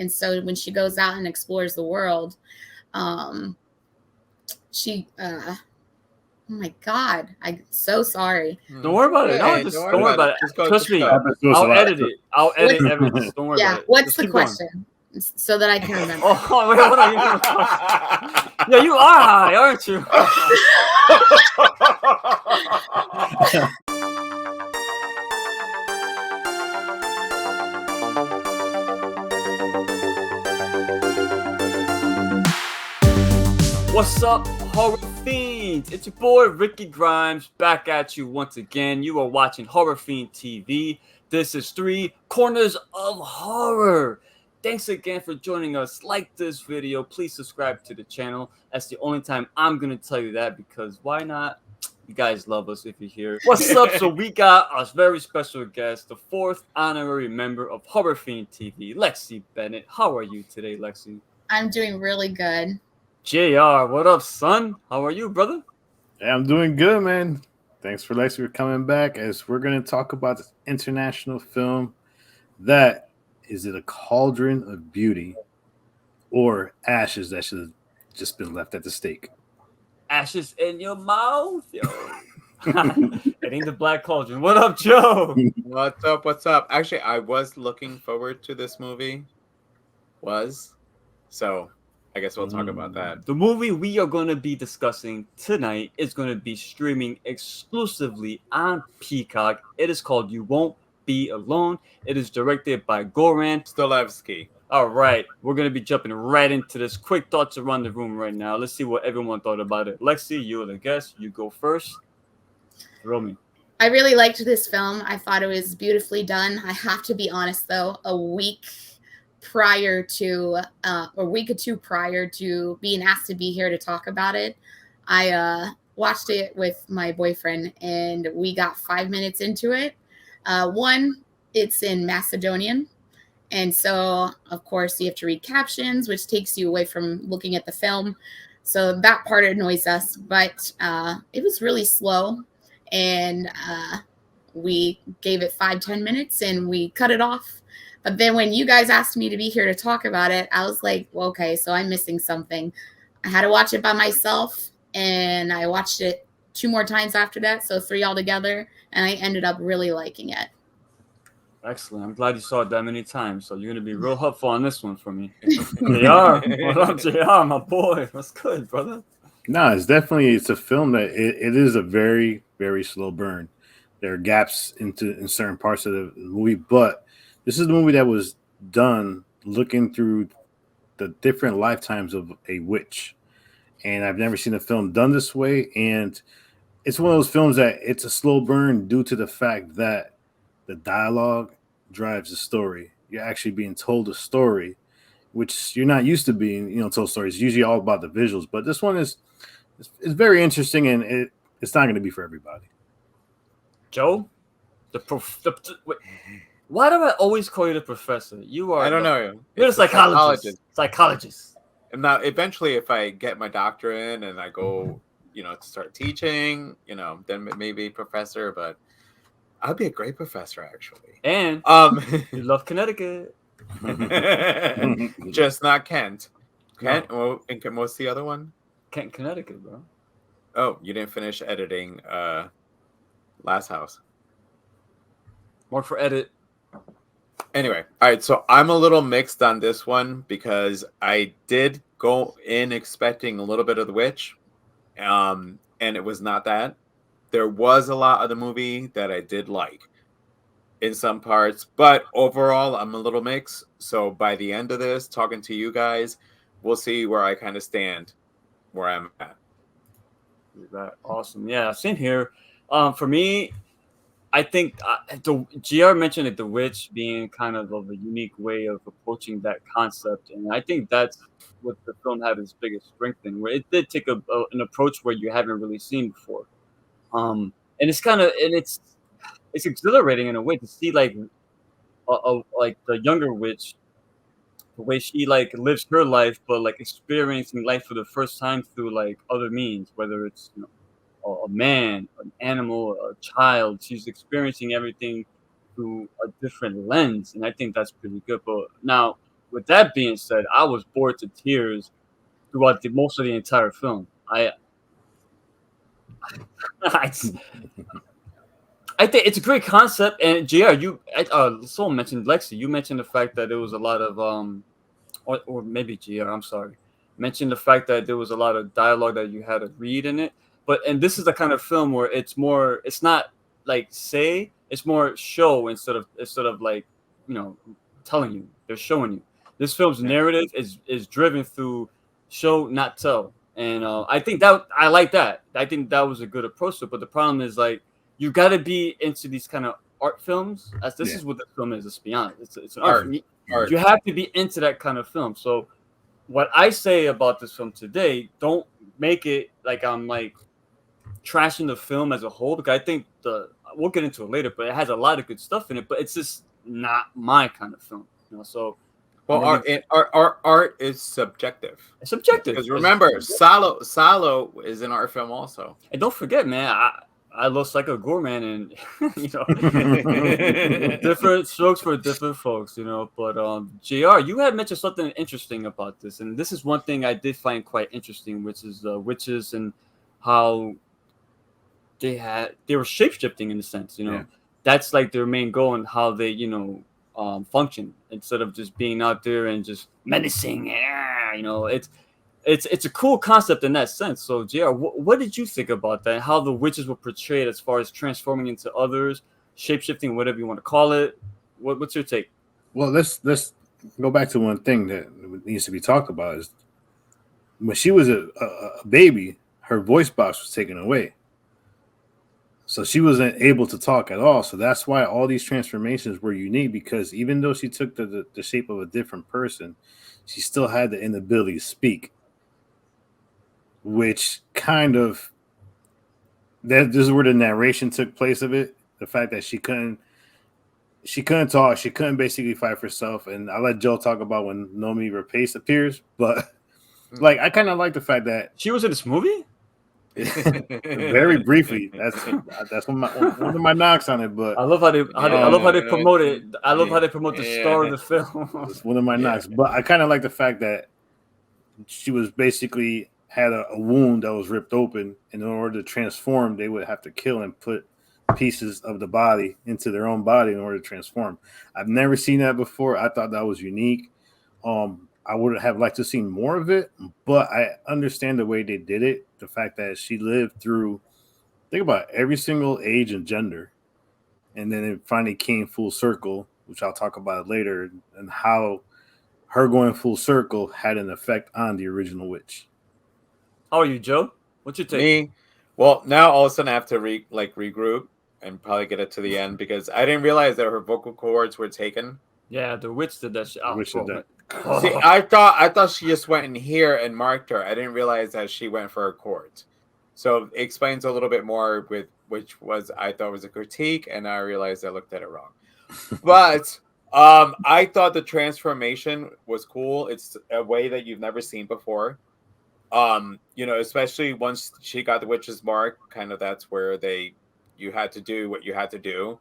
And so when she goes out and explores the world, um, she oh my God, I'm so sorry. Don't worry about it. No, Hey, just don't don't worry about it. Just go. Trust Just me. go. I'll edit it. I'll edit everything. Don't worry Yeah, about it. what's Just the keep going. question so that I can remember? Oh, wait, hold on. You know what? Yeah, you are high, aren't you? What's up, horror fiends? It's your boy Ricky Grimes back at you once again. You are watching Horror Fiend TV. This is 3 Corners of Horror. Thanks again for joining us. Like this video, please subscribe to the channel. That's the only time I'm gonna tell you that, because why not? You guys love us if you're here. What's up? So we got a very special guest, the 4th honorary member of Horror Fiend TV, Lexi Bennett. How are you today, Lexi? I'm doing really good. JR, what up, son? How are you, brother? Yeah, I'm doing good, man. Thanks for Lexi for coming back, as we're going to talk about this international film that is it a cauldron of beauty or ashes that should have just been left at the stake. Ashes in your mouth, yo. It ain't the Black Cauldron. What up, Joe? What's up? What's up? Actually, I was looking forward to this movie. So I guess we'll talk about that. The movie we are going to be discussing tonight is going to be streaming exclusively on Peacock. It is called You Won't Be Alone. It is directed by Goran Stolevsky. All right, we're going to be jumping right into this. Quick thoughts around the room right now. Let's see what everyone thought about it. Lexi, you're the guest. You go first. Throw me. I really liked this film. I thought it was beautifully done. I have to be honest, though, a week or two prior to being asked to be here to talk about it, I watched it with my boyfriend, and we got 5 minutes into it. One, it's in Macedonian, and so of course you have to read captions, which takes you away from looking at the film. So that part annoys us, but it was really slow, and we gave it 5-10 minutes and we cut it off. But then when you guys asked me to be here to talk about it, I was like, well, okay, so I'm missing something. I had to watch it by myself, and I watched it 2 more times after that, so 3 altogether, and I ended up really liking it. Excellent. I'm glad you saw it that many times. So you're going to be real helpful on this one for me. JR, what up, JR, my boy? What's good, brother? No, it's a film that it is a very, very slow burn. There are gaps in certain parts of the movie, but this is the movie that was done looking through the different lifetimes of a witch. And I've never seen a film done this way. And it's one of those films that it's a slow burn due to the fact that the dialogue drives the story. You're actually being told a story, which you're not used to being, told stories. It's usually all about the visuals. But this one is very interesting, and it's not going to be for everybody. Joe? Why do I always call you the professor? You are. I don't know. You're a psychologist. Psychologist. And now, eventually, if I get my doctorate and I go, to start teaching, then maybe professor. But I'd be a great professor, actually. And you love Connecticut. Just not Kent. Kent. No. And what's the other one? Kent, Connecticut, bro. Oh, you didn't finish editing Last House. Mark for edit. Anyway, all right, so I'm a little mixed on this one because I did go in expecting a little bit of The Witch, and it was not that. There was a lot of the movie that I did like in some parts, but overall, I'm a little mixed. So by the end of this, talking to you guys, we'll see where I kind of stand, where I'm at. Awesome. Yeah, same here. For me, I think the GR mentioned it, The Witch being kind of a unique way of approaching that concept, and I think that's what the film had its biggest strength in, where it did take an approach where you haven't really seen before, and it's it's exhilarating in a way to see like the younger witch, the way she like lives her life, but like experiencing life for the first time through like other means, whether it's a man, an animal, a child. She's experiencing everything through a different lens, and I think that's pretty good. But now, with that being said, I was bored to tears throughout most of the entire film. I, I think it's a great concept. And Jr. Someone mentioned Lexi. You mentioned the fact that there was a lot of or maybe Gr. I'm sorry, mentioned the fact that there was a lot of dialogue that you had to read in it. And this is the kind of film where it's not like say, it's more show instead of like, you know, telling you. They're showing you. This film's Yeah. narrative is driven through show, not tell. And I think that I like that. I think that was a good approach to it. But the problem is like you got to be into these kind of art films, as this Yeah. is what the film is. Let's be honest. It's an art. Art. film. Art. You have to be into that kind of film. So what I say about this film today, don't make it like I'm like trashing the film as a whole, because I think we'll get into it later, but it has a lot of good stuff in it, but it's just not my kind of film. So Well, art is subjective. it's subjective. Because remember, Salo is an art film also. And don't forget, man, I love Psycho Gorman, and different strokes for different folks, But Jr., you had mentioned something interesting about this, and this is one thing I did find quite interesting, which is witches and how they were shape shifting in a sense. Yeah. That's like their main goal, and how they function instead of just being out there and just menacing. It's a cool concept in that sense. So, JR, what did you think about that? How the witches were portrayed as far as transforming into others, shapeshifting, whatever you want to call it. What's your take? Well, let's go back to one thing that needs to be talked about is when she was a baby, her voice box was taken away. So she wasn't able to talk at all. So that's why all these transformations were unique, because even though she took the shape of a different person, she still had the inability to speak, which kind of this is where the narration took place of it. The fact that she couldn't talk, she couldn't basically fight for herself. And I'll let Joe talk about when Nomi Rapace appears, but like I kind of like the fact that she was in this movie. Very briefly. That's one of my knocks on it. But I love how they promote it. I love how they promote the star of the film. It's one of my knocks. But I kind of like the fact that she was basically had a wound that was ripped open, and in order to transform, they would have to kill and put pieces of the body into their own body in order to transform. I've never seen that before. I thought that was unique. I would have liked to see more of it, but I understand the way they did it. The fact that she lived through, think about every single age and gender, and then it finally came full circle, which I'll talk about later, and how her going full circle had an effect on the original witch. How are you, Joe? What's your take? Me? Well, now all of a sudden I have to regroup and probably get it to the end, because I didn't realize that her vocal cords were taken. Yeah, the witch did that shit. See, I thought she just went in here and marked her. I didn't realize that she went for her chords. So it explains a little bit more which I thought was a critique, and I realized I looked at it wrong. But I thought the transformation was cool. It's a way that you've never seen before. Especially once she got the witch's mark, kind of that's where you had to do what you had to do.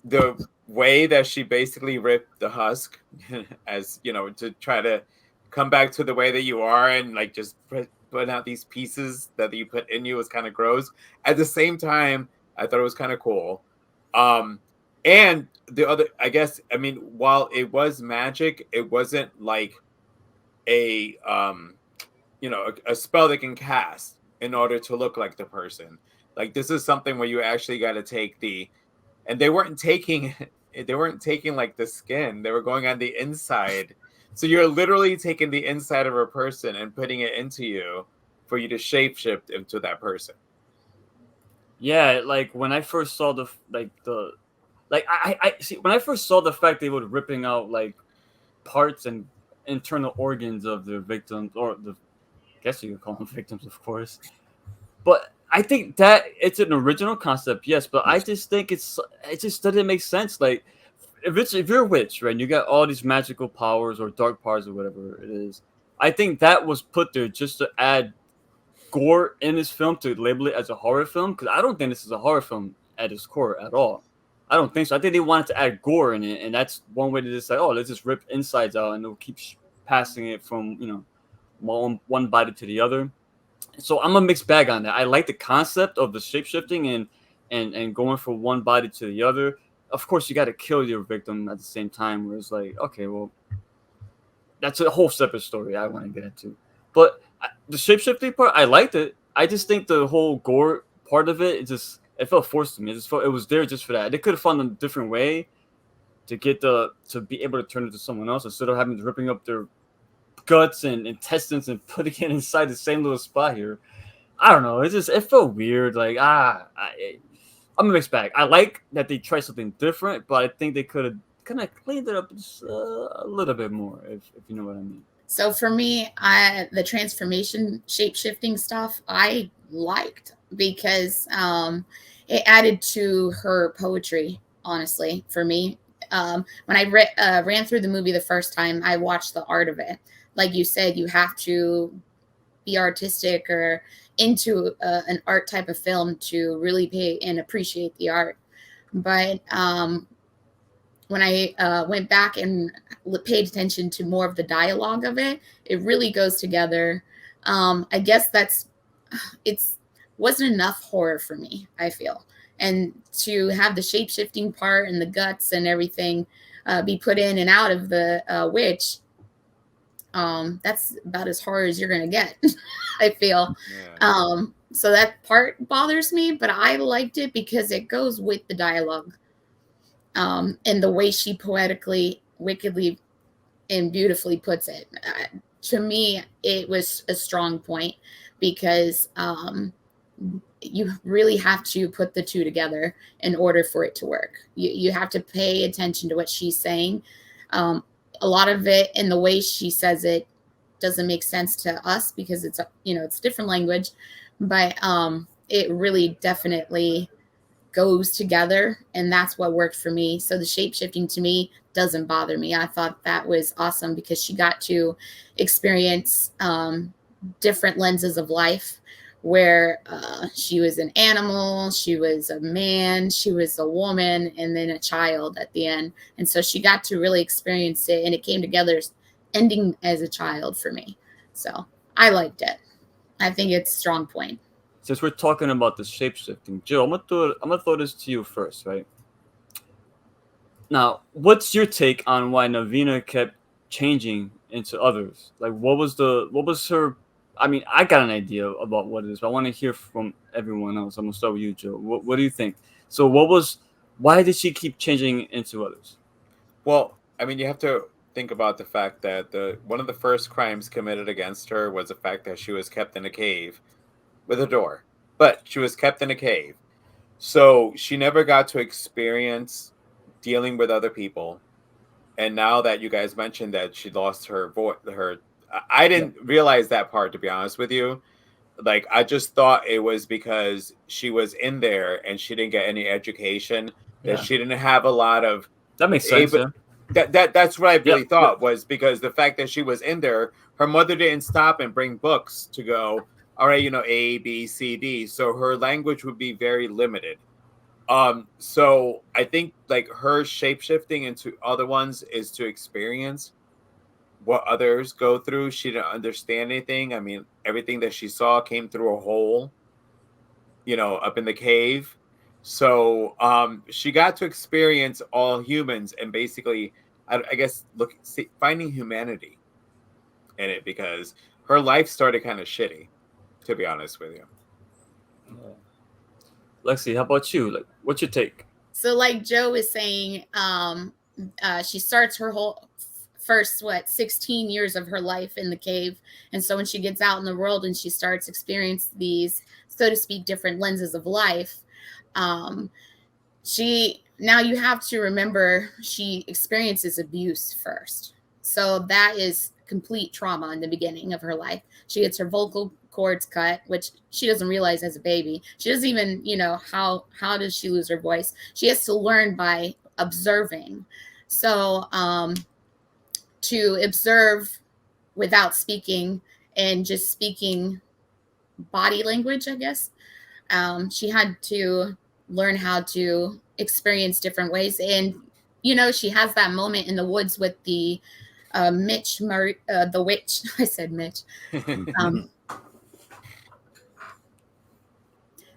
The way that she basically ripped the husk, as to try to come back to the way that you are, and like just put out these pieces that you put in you, was kind of gross. At the same time, I thought it was kind of cool. And the other, I guess, while it was magic, it wasn't like a spell they can cast in order to look like the person. Like, this is something where you actually got to take and they weren't taking like the skin. They were going on the inside. So you're literally taking the inside of a person and putting it into you for you to shapeshift into that person. Yeah, like when I first saw I see, when I first saw the fact they were ripping out like parts and internal organs of their victims, or I guess you could call them victims, of course. But I think that it's an original concept, yes, but I just think it just doesn't make sense. Like, if you're a witch, right, and you got all these magical powers or dark powers or whatever it is, I think that was put there just to add gore in this film, to label it as a horror film, because I don't think this is a horror film at its core at all. I don't think so. I think they wanted to add gore in it, and that's one way to just say, oh, let's just rip insides out, and they'll keep passing it from one body to the other. So I'm a mixed bag on that. I like the concept of the shape shifting and going from one body to the other. Of course, you got to kill your victim at the same time. Where it's like, okay, well, that's a whole separate story I want to get into. But the shape shifting part, I liked it. I just think the whole gore part of it felt forced to me. It was there just for that. They could have found a different way to be able to turn it to someone else instead of having to ripping up their guts and intestines and putting it inside the same little spot here. I don't know. It felt weird. Like I'm a mixed bag. I like that they tried something different, but I think they could have kind of cleaned it up just a little bit more, if you know what I mean. So for me, the transformation shape shifting stuff I liked because it added to her poetry. Honestly, for me, when I ran through the movie the first time, I watched the art of it. Like you said, you have to be artistic or into an art type of film to really pay and appreciate the art. But when I went back and paid attention to more of the dialogue of it, it really goes together. I guess it's wasn't enough horror for me, I feel. And to have the shape shifting part and the guts and everything be put in and out of the witch, that's about as horror as you're going to get, I feel. Yeah. So that part bothers me, but I liked it because it goes with the dialogue. And the way she poetically, wickedly, and beautifully puts it. To me, it was a strong point because you really have to put the two together in order for it to work. You have to pay attention to what she's saying. A lot of it in the way she says it doesn't make sense to us because it's different language, but it really definitely goes together, and that's what worked for me. So the shape shifting to me doesn't bother me. I thought that was awesome because she got to experience different lenses of life where she was an animal, she was a man, she was a woman, and then a child at the end. And so she got to really experience it, and it came together ending as a child for me. So I liked it. I think it's a strong point. Since we're talking about the shape shifting, Jill, I'm gonna throw this to you first, right? Now, what's your take on why Navina kept changing into others? Like, what was her? I mean, I got an idea about what it is, but I want to hear from everyone else. I'm gonna start with you, Joe. What do you think? So, why did she keep changing into others? Well, I mean, you have to think about the fact that one of the first crimes committed against her was the fact that she was kept in a cave with a door, but she was kept in a cave. So she never got to experience dealing with other people. And now that you guys mentioned that she lost her voice, I didn't realize that part, to be honest with you. Like, I just thought it was because she was in there and she didn't get any education, that Yeah, she didn't have a lot of that makes sense. able. Yeah. That's what I really Yep. Yep. thought, was because the fact that she was in there, her mother didn't stop and bring books to go, all right, A, B, C, D. So her language would be very limited. So I think like her shape shifting into other ones is to experience what others go through. She didn't understand anything. I mean, everything that she saw came through a hole, up in the cave. So she got to experience all humans and basically, I guess, finding humanity in it, because her life started kind of shitty, to be honest with you. Lexi, how about you? Like, what's your take? So like Joe is saying, she starts her whole first 16 years of her life in the cave, and so when she gets out in the world and she starts experiencing these, so to speak, different lenses of life, now you have to remember she experiences abuse first. So that is complete trauma in the beginning of her life. She gets her vocal cords cut, which she doesn't realize as a baby. She doesn't even, how does she lose her voice? She has to learn by observing. So to observe without speaking and just speaking body language, I guess, she had to learn how to experience different ways. And she has that moment in the woods with the the witch. I said Mitch.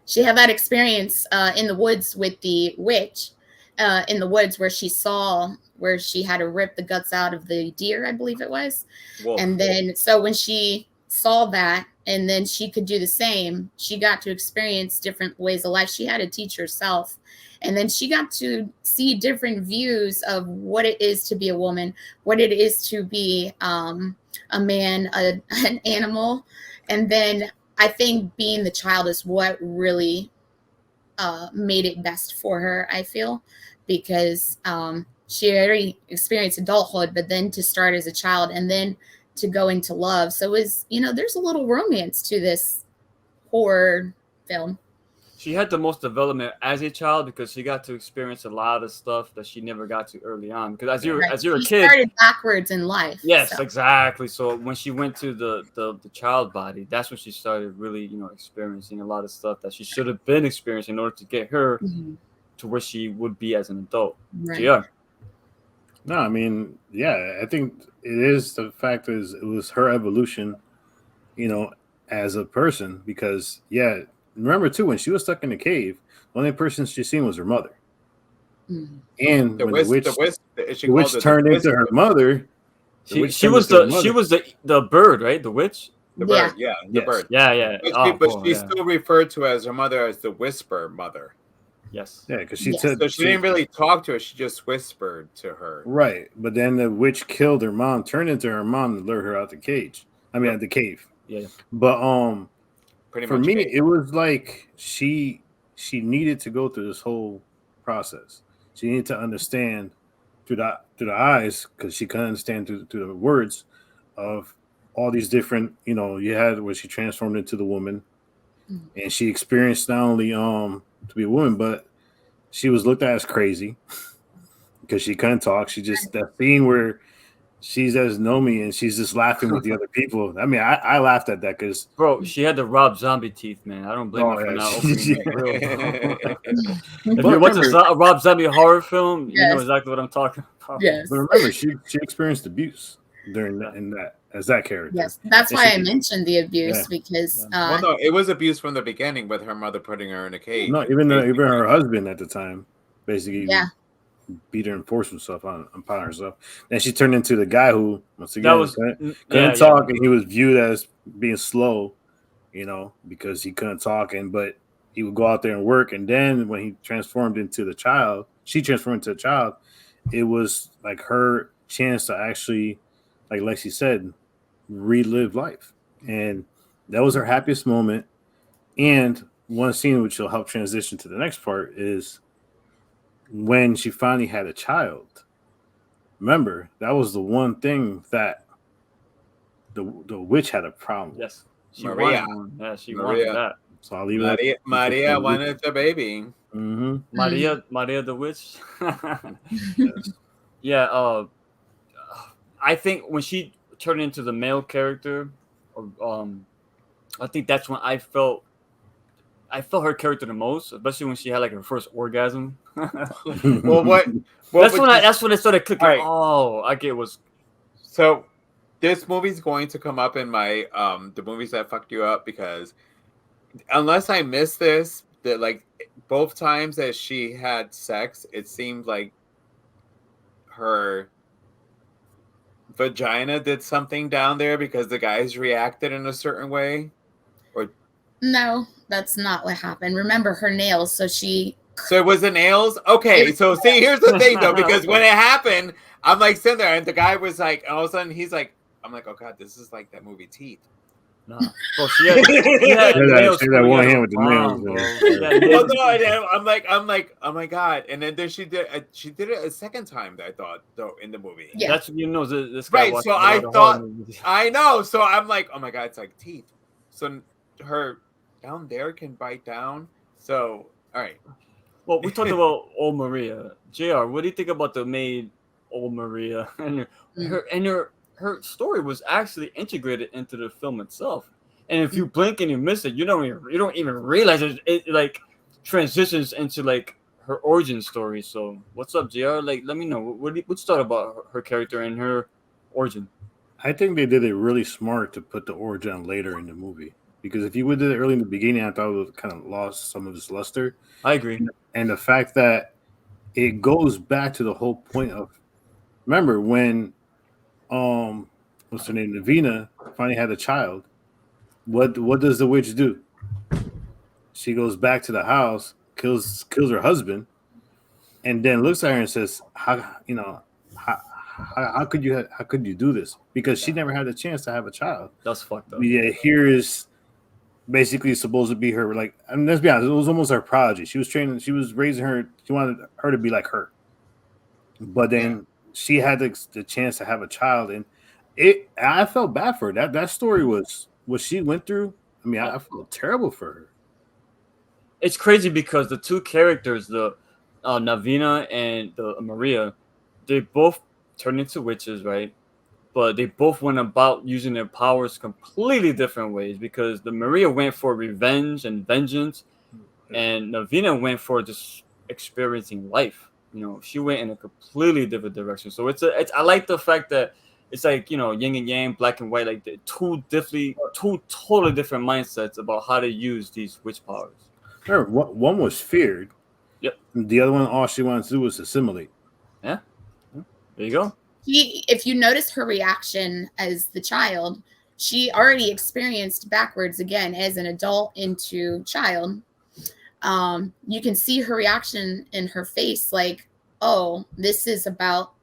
She had that experience in the woods with the witch in the woods where she had to rip the guts out of the deer, I believe it was. Whoa. And then so when she saw that and then she could do the same, she got to experience different ways of life. She had to teach herself. And then she got to see different views of what it is to be a woman, what it is to be a man, an animal. And then I think being the child is what really made it best for her, I feel, because she already experienced adulthood, but then to start as a child and then to go into love. So it was, there's a little romance to this horror film. She had the most development as a child because she got to experience a lot of stuff that she never got to early on. Because as you're a kid, she started backwards in life. Yes, so. Exactly. So when she went to the child body, that's when she started really, experiencing a lot of stuff that she should have been experiencing in order to get her to where she would be as an adult. Right. Yeah. No, I mean, yeah, I think it is the fact is it was her evolution, as a person. Because remember too, when she was stuck in the cave, the only person she seen was her mother. Mm-hmm. And when the witch turned into her mother, she was the bird, right? The witch. The bird, the bird. Yeah. But she's still referred to as her mother as the Whisper Mother. Yes. Yeah, because she said so she didn't really talk to her; she just whispered to her. Right, but then the witch killed her mom, turned into her mom to lure her out the cage. I mean, out the cave. Yeah. But pretty for much me, it was like she needed to go through this whole process. She needed to understand through the eyes, because she couldn't understand through the words of all these different. You had where she transformed into the woman, and she experienced not only to be a woman, but she was looked at as crazy because she couldn't talk. She just that scene where she's as Nomi and she's just laughing with the other people. I mean, I laughed at that because bro, she had the Rob Zombie teeth, man. I don't blame her for not opening it. If you watch a Rob Zombie horror film, you know exactly what I'm talking about. Yes. But remember, she experienced abuse during that as that character. Yes, that's why I mentioned the abuse because. Well, no, it was abuse from the beginning with her mother putting her in a cage. No, even her husband at the time, basically. Yeah. Beat her and forced himself upon herself. Then she turned into the guy who, once again, couldn't talk, and he was viewed as being slow, because he couldn't talk, but he would go out there and work. And then when he transformed into the child, she transformed into a child. It was like her chance to actually, like Lexi said, relive life, and that was her happiest moment. And one scene which will help transition to the next part is when she finally had a child. Remember, that was the one thing that the witch had a problem. Yes, she Maria. wanted one. Yeah, she wanted that. So I'll leave it. Maria wanted the baby. Mm-hmm. Maria the witch. Yes. Yeah. I think when she turned into the male character, I think that's when I felt her character the most, especially when she had like her first orgasm. That's when it started clicking. Right. Oh, I get what's. So this movie's going to come up in my the movies that fucked you up, because unless I missed this, that like both times that she had sex, it seemed like her vagina did something down there because the guys reacted in a certain way. Or no, that's not what happened. Remember her nails, so it was the nails? Okay, so see, here's the thing though, because when it happened, I'm like sitting there and the guy was like, all of a sudden he's like, I'm like, oh god, this is like that movie Teeth. No. Well, she had that one hand with the nails. Well, no, I'm like, oh my god! And then she did it a second time. I thought though in the movie. Yeah, that's this guy. Right. So I thought, I know. So I'm like, oh my god, it's like teeth. So her down there can bite down. So all right. Well, we talked about old Maria. JR, what do you think about the maid old Maria and her story was actually integrated into the film itself, and if you blink and you miss it, you don't even realize it like transitions into like her origin story. So what's up, JR? Like, let me know. What's thought about her character and her origin? I think they did it really smart to put the origin later in the movie. Because if you would do it early in the beginning, I thought it would kind of lost some of its luster. I agree. And the fact that it goes back to the whole point of, remember when what's her name, Navina finally had a child. What does the witch do? She goes back to the house, kills her husband, and then looks at her and says, "How how could you do this?" Because she never had a chance to have a child. That's fucked up. Yeah, here is basically supposed to be her. Like, I mean, let's be honest, it was almost her prodigy. She was training, she was raising her. She wanted her to be like her, but then she had the chance to have a child, and I felt bad for her. That story was what she went through. I mean, I felt terrible for her. It's crazy because the two characters, the Navina and the Maria, they both turned into witches, right? But they both went about using their powers completely different ways, because the Maria went for revenge and vengeance, and Navina went for just experiencing life. You know, she went in a completely different direction. So it's I like the fact that it's like, you know, yin and yang, black and white, like two totally different mindsets about how to use these witch powers. Sure, one was feared. Yep. The other one, all she wanted to do was assimilate. Yeah. There you go. If you notice her reaction as the child, she already experienced backwards again as an adult into child. You can see her reaction in her face, like, oh, this is about,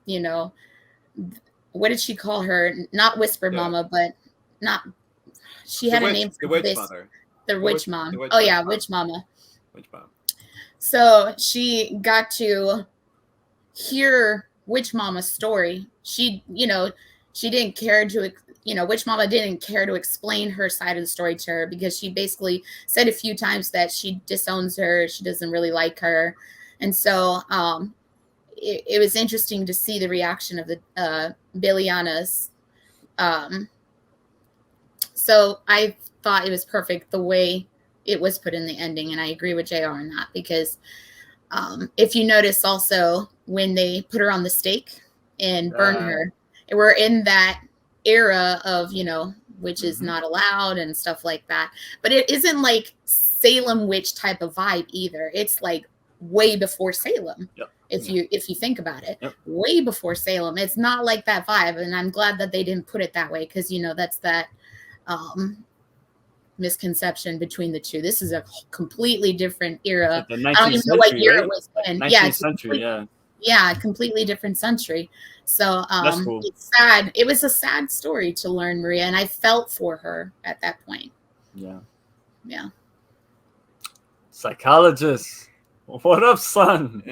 you know, what did she call her? Not Whisper Mama, but not. She had a name for the witch this. mother. The witch mom. The witch Oh yeah, mom. witch mama. Witch mom. So she got to hear witch mama's story. She, she didn't care to, witch mama didn't care to explain her side of the story to her, because she basically said a few times that she disowns her. She doesn't really like her. And so it was interesting to see the reaction of the Bilianas. So I thought it was perfect the way it was put in the ending. And I agree with JR on that, because if you notice also when they put her on the stake and burn her, we're in that era of, which is not allowed and stuff like that. But it isn't like Salem witch type of vibe either. It's like way before Salem. Yep. If you think about it, yep. Way before Salem. It's not like that vibe. And I'm glad that they didn't put it that way, because, that's that misconception between the two. This is a completely different era. Like the 19th I don't even know what year right? it was in. 19th century, yeah, completely different century. So that's cool. It's sad. It was a sad story to learn, Maria, and I felt for her at that point. Yeah. Psychologist, what up, son?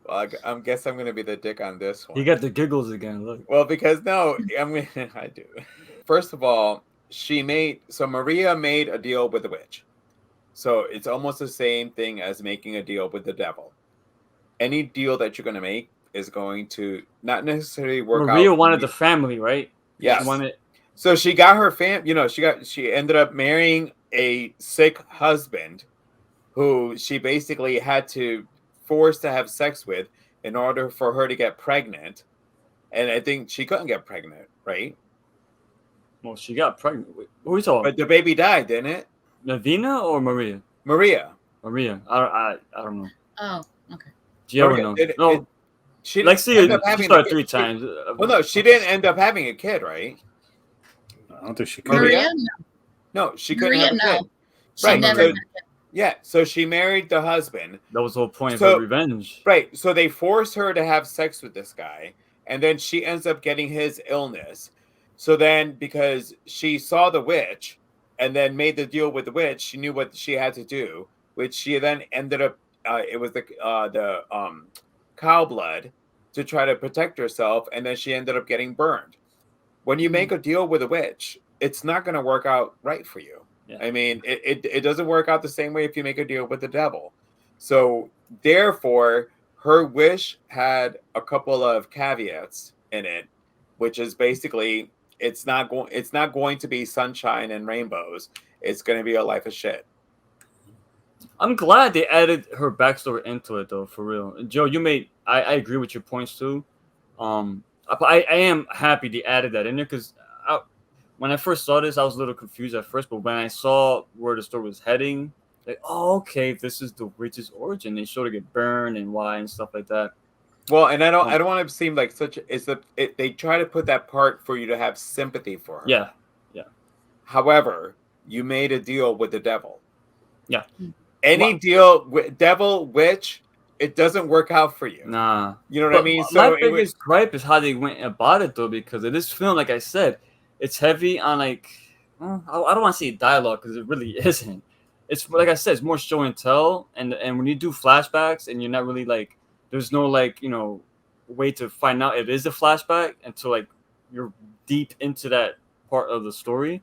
Well, I guess I'm going to be the dick on this one. You got the giggles again. Look. Well, because I do. First of all, Maria made a deal with the witch. So it's almost the same thing as making a deal with the devil. Any deal that you're going to make is going to not necessarily work out. Maria wanted the family, right? Yes. She wanted... So she got her she ended up marrying a sick husband who she basically had to force to have sex with in order for her to get pregnant. And I think she couldn't get pregnant, right? Well, she got pregnant. Who are you talking? But the baby died, didn't it? Navina or Maria? Maria. I don't know. Oh, okay. No. She Lexi started 3 times. Well, no, she didn't end up having a kid, right? I don't think she could. Maria? No, she couldn't have a kid. She never. Yeah, so she married the husband. That was the whole point of her revenge. Right, so they forced her to have sex with this guy, and then she ends up getting his illness. So then, because she saw the witch and then made the deal with the witch, she knew what she had to do, which she then ended up, it was the cow blood to try to protect herself, and then she ended up getting burned. When you make a deal with a witch, it's not going to work out right for you. Yeah. I mean, it doesn't work out the same way if you make a deal with the devil. So therefore, her wish had a couple of caveats in it, which is basically it's not going to be sunshine and rainbows. It's going to be a life of shit. I'm glad they added her backstory into it, though, for real. Joe, I agree with your points too. I am happy they added that in there because when I first saw this, I was a little confused at first, but when I saw where the story was heading, like, oh, okay, this is the witch's origin. They showed her get burned and why and stuff like that. Well, and I don't want to seem like they try to put that part for you to have sympathy for her. Yeah. However, you made a deal with the devil. Yeah. Any deal with devil, witch, it doesn't work out for you. Nah. You know what I mean? So my biggest gripe is how they went about it, though, because in this film, like I said, it's heavy on I don't want to say dialogue because it really isn't. It's like I said, it's more show and tell, and when you do flashbacks and you're not really there's no way to find out it is a flashback until you're deep into that part of the story.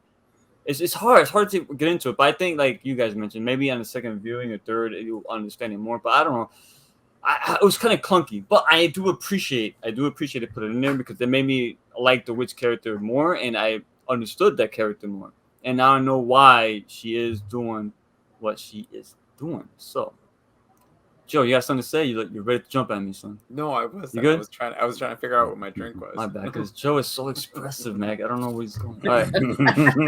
It's hard. It's hard to get into it, but I think like you guys mentioned, maybe on the second viewing or third, you'll understand it more. But I don't know. It was kind of clunky, but I do appreciate it put it in there because it made me like the witch character more, and I understood that character more, and now I know why she is doing what she is doing. So, Joe, you got something to say? You're ready to jump at me, son? No, I wasn't. You good? I was trying to figure out what my drink was. My bad, because Joe is so expressive, man. I don't know where he's going. All right,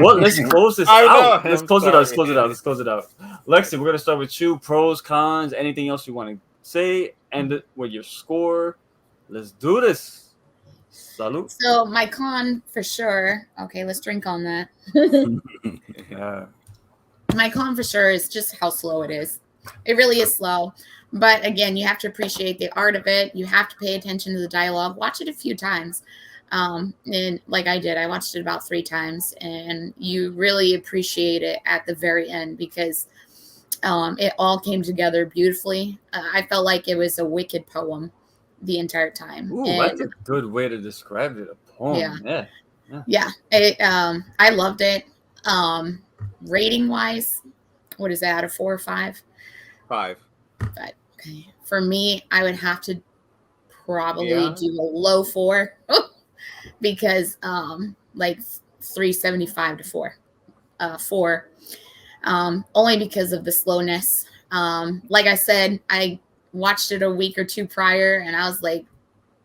well, let's close this out. Let's close it out. Lexi, we're gonna start with you. Pros, cons, anything else you want to say, and with your score. Let's do this. Salud. So my con for sure. Okay, let's drink on that. Yeah. My con for sure is just how slow it is. It really is slow. But again, you have to appreciate the art of it. You have to pay attention to the dialogue. Watch it a few times. And like I did, I watched it about 3 times, and you really appreciate it at the very end because it all came together beautifully. I felt like it was a wicked poem the entire time. Ooh, that's a good way to describe it. A poem. Yeah. I loved it. Rating wise, what is that, out of 4 or 5? 5. Okay. For me, I would have to probably do a low 4 because 3.75 to 4. 4. Only because of the slowness. Like I said, I watched it a week or 2 prior, and I was like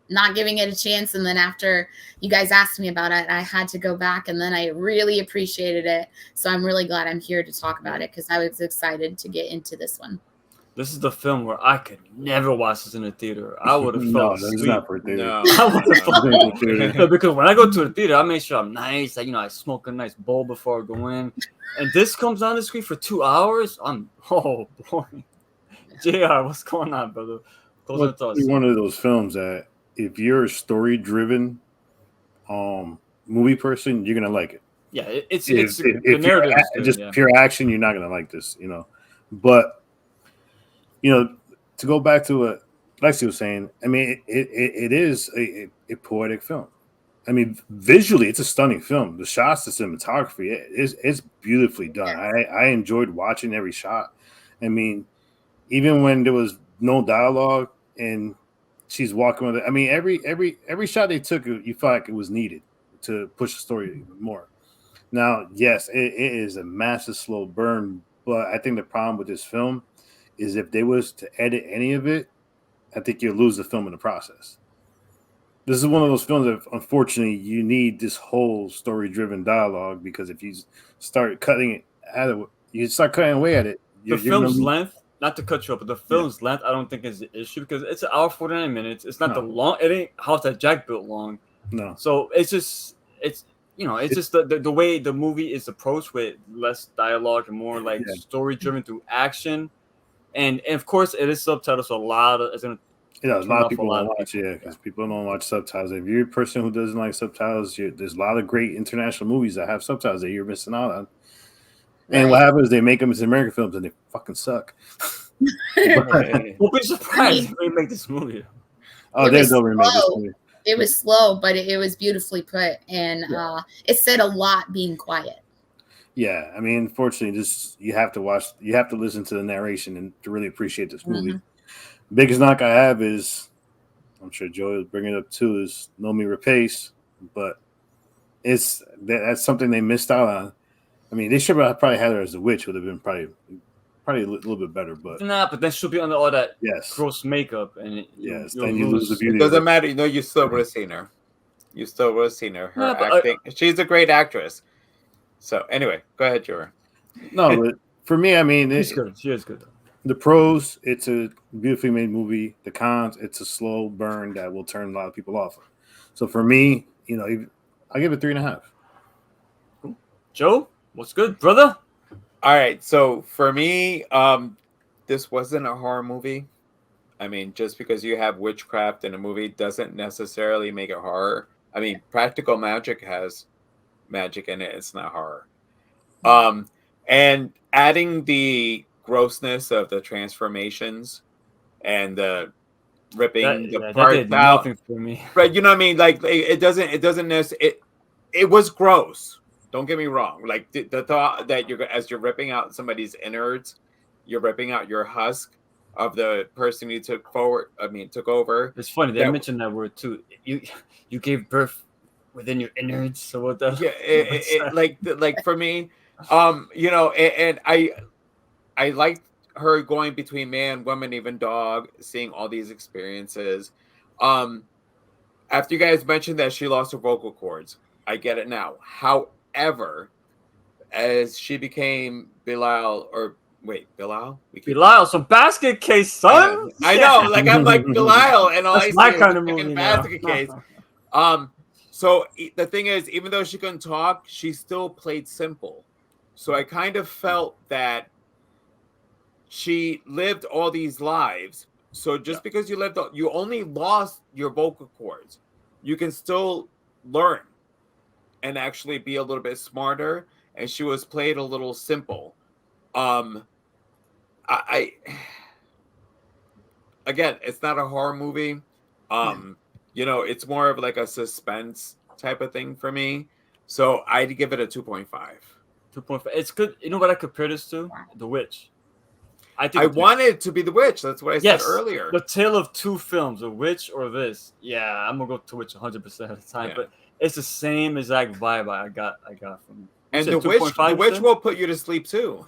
not giving it a chance. And then after you guys asked me about it, I had to go back, and then I really appreciated it. So I'm really glad I'm here to talk about it because I was excited to get into this one. This is the film where I could never watch this in a theater. I would have felt this is not for theater. No. I would have felt because when I go to the theater, I make sure I'm nice. I smoke a nice bowl before I go in. And this comes on the screen for 2 hours. Oh boy. JR, what's going on, brother? It's one of those films that if you're a story driven movie person, you're gonna like it. Yeah, it's if the narrative is good, just pure action, you're not gonna like this, But to go back to what Lexi was saying, I mean, it is a poetic film. I mean, visually, it's a stunning film. The shots, the cinematography, it's beautifully done. I enjoyed watching every shot. I mean, even when there was no dialogue and she's walking with it, I mean, every shot they took, you felt like it was needed to push the story even more. Now, yes, it is a massive slow burn, but I think the problem with this film is if they was to edit any of it, I think you'll lose the film in the process. This is one of those films that, unfortunately, you need this whole story-driven dialogue because if you start cutting it out of, you start cutting away at it. The film's length, not to cut you up, but the film's length, I don't think is the issue because it's an hour 49 minutes. It's not the long. It ain't House That Jack Built long. No. So it's just the way the movie is approached with less dialogue and more story-driven through action, and of course it is subtitles. So a lot of a lot of people don't watch, because people don't watch subtitles. If you're a person who doesn't like subtitles, there's a lot of great international movies that have subtitles that you're missing out on. And what happens is they make them as American films and they fucking suck. We'll be surprised if they make this movie. Oh, they don't remake this movie. It was slow, but it was beautifully put, and it said a lot being quiet. Yeah, I mean, unfortunately, you have to listen to the narration and to really appreciate this movie. Mm-hmm. Biggest knock I have is, I'm sure Joey will bring it up too, is No Me Repace, but that's something they missed out on. I mean, they should have probably had her as a witch, would have been probably probably a little bit better, but Nah, but then she'll be under all that yes, gross makeup, and yes, you'll then you lose the beauty. It doesn't matter. You still would have seen her. You still would have seen her. Her acting. She's a great actress. So anyway, go ahead, Jura. No, but for me, I mean, She's good. She is good. The pros, it's a beautifully made movie. The cons, it's a slow burn that will turn a lot of people off. So for me, I give it 3.5. Cool. Joe, what's good, brother? All right. So for me, this wasn't a horror movie. I mean, just because you have witchcraft in a movie doesn't necessarily make it horror. I mean, practical magic has magic in it. It's not horror. And adding the grossness of the transformations and the ripping the parts out. Nothing for me. Right, you know what I mean? Like it doesn't necessarily. It was gross. Don't get me wrong. Like the thought that as you're ripping out somebody's innards, you're ripping out your husk of the person you took over. It's funny they mentioned that word too. You gave birth within your innards. So what the? Yeah, like for me, and I liked her going between man, woman, even dog, seeing all these experiences. After you guys mentioned that she lost her vocal cords, I get it now. However, as she became Bilal, some basket case, son. I know, like I'm like Bilal, and all I see is kind of movie basket case. So the thing is, even though she couldn't talk, she still played simple. So I kind of felt that she lived all these lives. So just because you only lost your vocal cords, you can still learn and actually be a little bit smarter. And she was played a little simple. Again, it's not a horror movie. It's more of like a suspense type of thing for me. So I'd give it a 2.5. 2.5. It's good. You know what I compare this to? The Witch. I wanted it to be The Witch. That's what I said earlier. The tale of two films, The Witch or this. Yeah, I'm gonna go to Witch 100% of the time. Yeah. But it's the same exact vibe I got from it. And The Witch will put you to sleep too.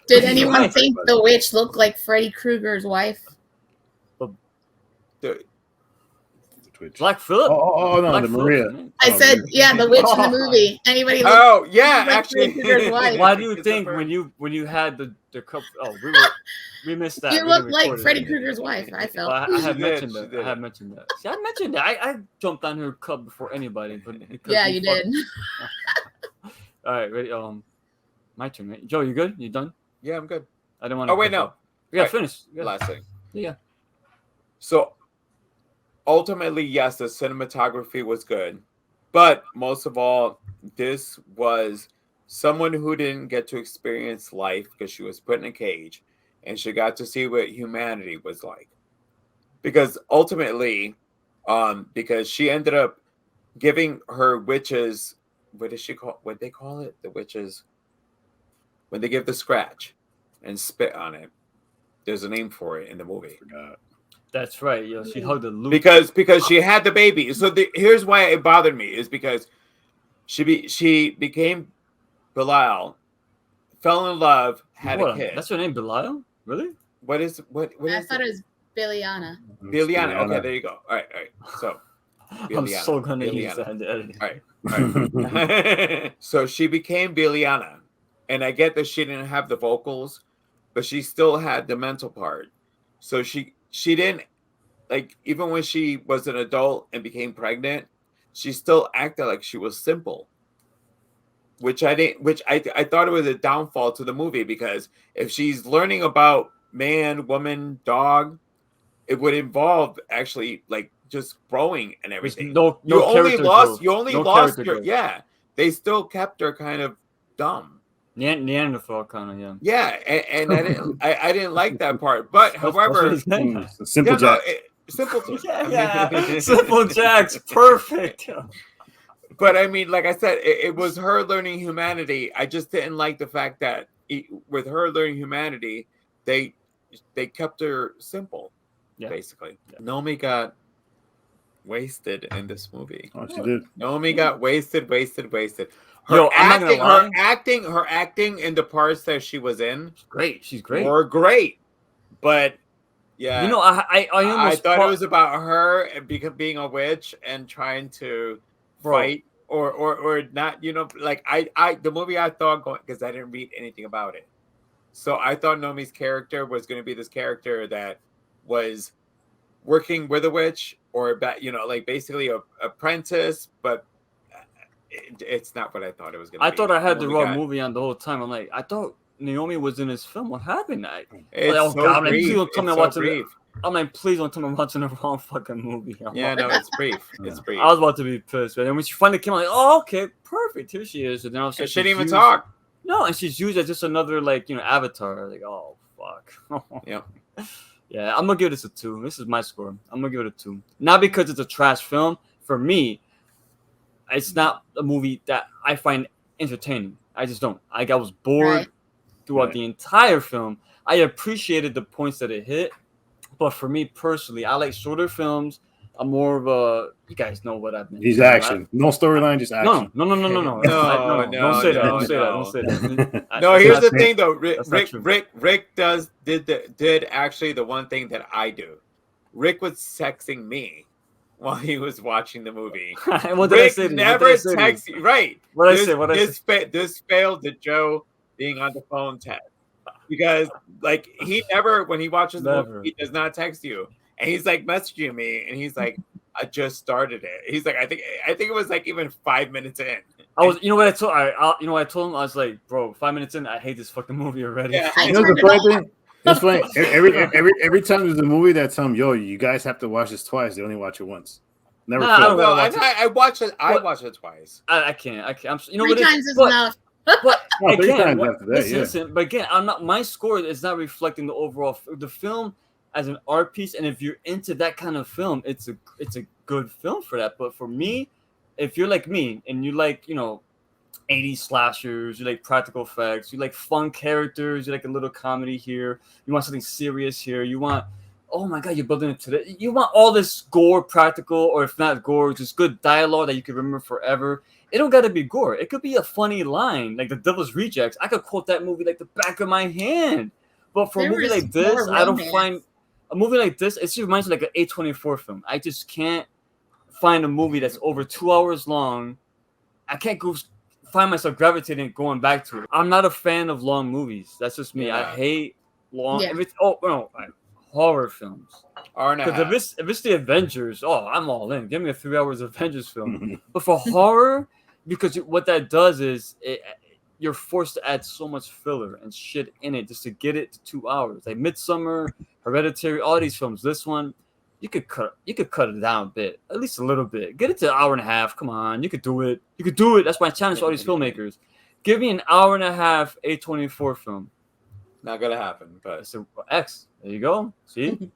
Did anyone think The Witch looked like Freddy Krueger's wife? Black Phillip? Oh no, the Maria. I said, the witch in the movie. Anybody? Actually. Why do you think when you had the cup? Oh, we missed that. You look like Freddy Krueger's wife. I felt. Well, I have mentioned that. I have mentioned that. See, I mentioned that. I jumped on her cup before anybody. But yeah, you did. All right, ready? My turn, right? Joe, you good? You done? Yeah, I'm good. I don't want to. Oh wait, no. Yeah, finish. Last thing. Yeah. So. Ultimately, yes, the cinematography was good, but most of all, this was someone who didn't get to experience life because she was put in a cage, and she got to see what humanity was like. Because ultimately, because she ended up giving her witches, what they call it? The witches, when they give the scratch and spit on it, there's a name for it in the movie. That's right. She hugged the loop because she had the baby. So here's why it bothered me is because she became Bilal, fell in love, had a kid. That's her name, Bilal? Really? What is I thought it was Biliana. Biliana. Okay, there you go. All right. So Biliana. I'm so gonna use that in the editing. All right. So she became Biliana, and I get that she didn't have the vocals, but she still had the mental part. So she didn't, like, even when she was an adult and became pregnant, she still acted like she was simple, which I thought it was a downfall to the movie, because if she's learning about man, woman, dog, it would involve actually like just growing and everything. You only lost they still kept her kind of dumb. Neanderthal kind of, yeah. Yeah, and I didn't like that part. But however, Simple Jack. Simple Simple Jack's perfect. But I mean, like I said, it was her learning humanity. I just didn't like the fact that with her learning humanity, they kept her simple, basically. Yeah. Naomi got wasted in this movie. Oh, she did. Naomi got wasted. Yo, I'm not gonna lie. Her acting in the parts that she was in Great. She's great. were great, but yeah, You know, I I almost thought it was about her being a witch and trying to fight or not. You know, like the movie I thought going because I didn't read anything about it, so I thought Naomi's character was going to be this character that was working with a witch or like basically a apprentice, but it's not what I thought it was going to be. I thought I had the wrong movie on the whole time. I'm like, I thought Naomi was in this film. What happened? It's so brief. Please don't tell me I'm watching. I'm like, please don't tell me I'm watching the wrong fucking movie. Yeah, no, it's brief. It's brief. I was about to be pissed, but then when she finally came, I'm like, oh, okay, perfect. Here she is. And then I was like, she didn't even talk. No, and she's used as just another avatar. Like, oh fuck. Yeah. Yeah, I'm gonna give this a 2. This is my score. I'm gonna give it a 2. Not because it's a trash film. For me, it's not a movie that I find entertaining. I just don't. I was bored throughout the entire film. I appreciated the points that it hit, but for me personally, I like shorter films. I'm more of a. You guys know what I mean. He's action. No storyline, just action. No. Don't say that. No, here's the thing though. Rick did actually the one thing that I do. Rick was texting me while he was watching the movie. What did I say? Never texts you. Right. What did I say? This failed the Joe being on the phone test. Because he never, when he watches the movie, he does not text you. And he's like messaging me and he's like, I just started it. He's like, I think it was like even 5 minutes in. You know what I told I told him? I was like, bro, 5 minutes in, I hate this fucking movie already. Yeah. You know the funny thing? That's funny. Every time there's a movie that tell them, yo, you guys have to watch this twice. They only watch it once. Never. I watch it. I watch it twice. I can't. You know 3 times is enough. But again, listen, but again, I'm not. My score is not reflecting the overall. The film as an art piece, and if you're into that kind of film, it's a good film for that. But for me, if you're like me and you like 80s slashers, you like practical effects, you like fun characters, you like a little comedy here, you want something serious here, you want, oh my god, you're building it to that. You want all this gore, practical, or if not gore, just good dialogue that you can remember forever. It don't gotta be gore. It could be a funny line, like The Devil's Rejects. I could quote that movie like the back of my hand. But for a movie like this, I don't find a movie like this. It just reminds me like an A24 film. I just can't find a movie that's over 2 hours long. I can't find myself gravitating going back to it. I'm not a fan of long movies. That's just me. I hate long. Yeah. If it's horror films. Because if it's the Avengers, I'm all in. Give me a 3 hours Avengers film. But for horror, because what that does is you're forced to add so much filler and shit in it just to get it to 2 hours. Like Midsommar, Hereditary, all these films. This one, you could cut it down a bit, at least a little bit. Get it to an hour and a half. Come on, you could do it. That's my challenge to all these filmmakers. Give me an hour and a half A24 film. Not gonna happen, but so X. There you go. See,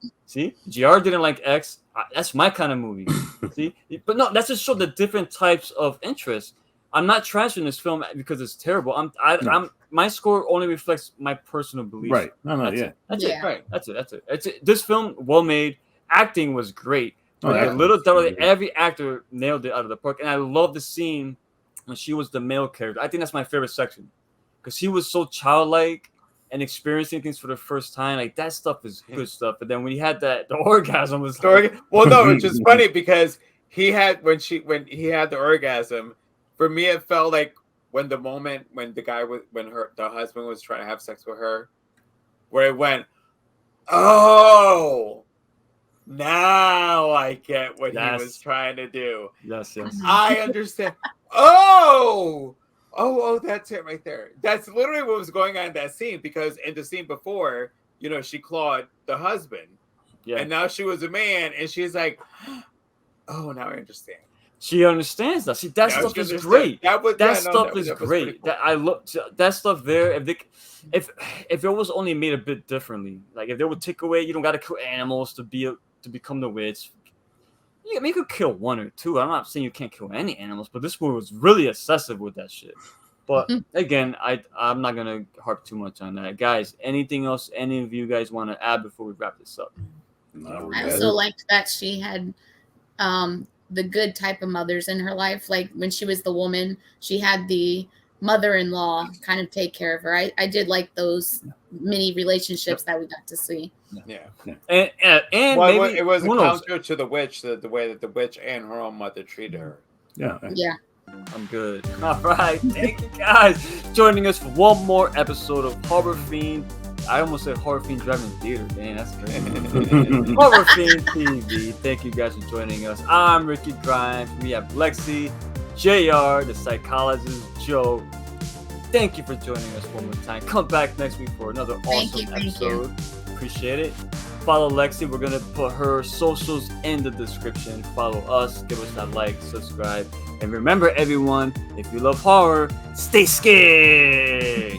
GR didn't like X. That's my kind of movie. See, but no, that's just show the different types of interests. I'm not trashing this film because it's terrible. My score only reflects my personal beliefs. Right. That's it. Right. That's it. This film, well made. Acting was great. Every actor nailed it out of the park, and I love the scene when she was the male character. I think that's my favorite section because he was so childlike and experiencing things for the first time. Like that stuff is good stuff. But then when he had the orgasm was well, no, which is funny because when he had the orgasm. For me, it felt like when the husband was trying to have sex with her, where it went, oh, now I get what he was trying to do. Yes. I understand. Oh, that's it right there. That's literally what was going on in that scene because in the scene before, she clawed the husband. Yeah. And now she was a man and she's like, oh, now I understand. She understands that. See, that stuff is great. That stuff is great. Cool. I look that stuff there. If it was only made a bit differently, like if they would take away, you don't got to kill animals to become the witch. You could kill one or two. I'm not saying you can't kill any animals, but this movie was really excessive with that shit. But again, I'm not gonna harp too much on that, guys. Anything else? Any of you guys want to add before we wrap this up? I also liked that she had the good type of mothers in her life. Like when she was the woman, she had the mother-in-law kind of take care of her. I did like those mini relationships that we got to see. Yeah. And Well, maybe it was a who knows? counter to the witch, the way that the witch and her own mother treated her. Yeah. Yeah. I'm good. All right. Thank you guys joining us for one more episode of Horror Fiend. I almost said Horror Fiend Driving Theater. Man, that's great. Horror Fiend TV. Thank you guys for joining us. I'm Ricky Grimes. We have Lexi, JR, the psychologist, Joe. Thank you for joining us one more time. Come back next week for another awesome episode. Appreciate it. Follow Lexi. We're going to put her socials in the description. Follow us. Give us that like, subscribe. And remember, everyone, if you love horror, stay scared.